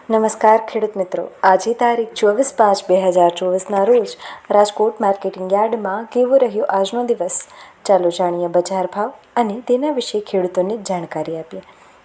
નમસ્કાર ખેડૂત મિત્રો, આજે તારીખ 24/5/2024ના રોજ રાજકોટ માર્કેટિંગ યાર્ડમાં કેવો રહ્યો આજનો દિવસ? ચાલો જાણીએ બજાર ભાવ અને તેના વિશે ખેડૂતોને જાણકારી આપીએ.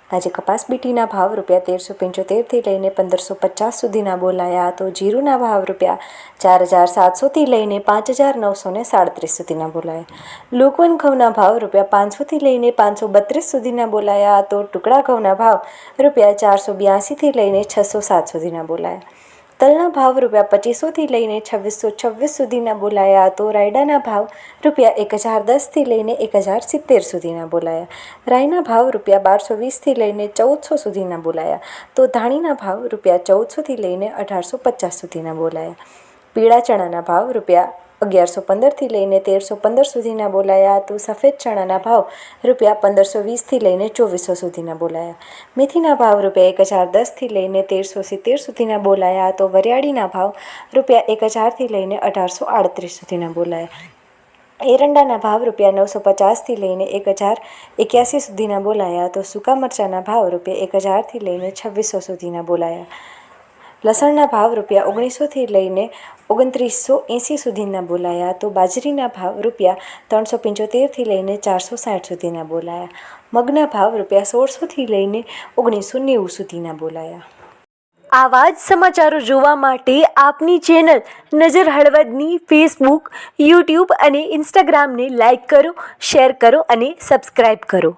આજે કપાસ બીટીના ભાવ ₹1375થી લઈને 1550 સુધીના બોલાયા તો જીરુના ભાવ ₹4700થી લઈને 5937 સુધીના બોલાયા. લોકવન ઘઉંના ભાવ ₹500થી લઈને 532 સુધીના બોલાયા તો ટુકડા ઘઉંના ભાવ ₹482થી લઈને 607 સુધીના બોલાયા. તલના ભાવ ₹2500થી લઈને 2626 સુધીના બોલાયા તો રાયડાના ભાવ ₹1010થી લઈને 1070 સુધીના બોલાયા. રાઈના ભાવ ₹1220થી લઈને 1400 સુધીના બોલાયા તો ધાણીના ભાવ ₹1400થી લઈને 1850 સુધીના બોલાયા. પીળા ચણાના ભાવ ₹1115થી લઈને 1315 સુધીના બોલાયા તો સફેદ ચણાના ભાવ ₹1520થી લઈને 2400 સુધીના બોલાયા. મેથીના ભાવ ₹1010થી લઈને 1370 સુધીના બોલાયા તો વરિયાળીના ભાવ ₹1000થી લઈને 1838 સુધીના બોલાયા. એરંડાના ભાવ ₹950થી લઈને 1081 સુધીના બોલાયા તો સૂકા મરચાંના ભાવ ₹1000થી લઈને 2600 સુધીના બોલાયા. લસણના ભાવ ₹1900થી લઈને 2980 સુધીના બોલાયા તો બાજરીના ભાવ ₹375થી લઈને 460 સુધીના બોલાયા. મગના ભાવ ₹1600થી લઈને 1990 સુધીના બોલાયા. આવા જ સમાચારો જોવા માટે આપની ચેનલ નજર હળવદની ફેસબુક, યુટ્યુબ અને ઇન્સ્ટાગ્રામને લાઇક કરો, શેર કરો અને સબસ્ક્રાઇબ કરો.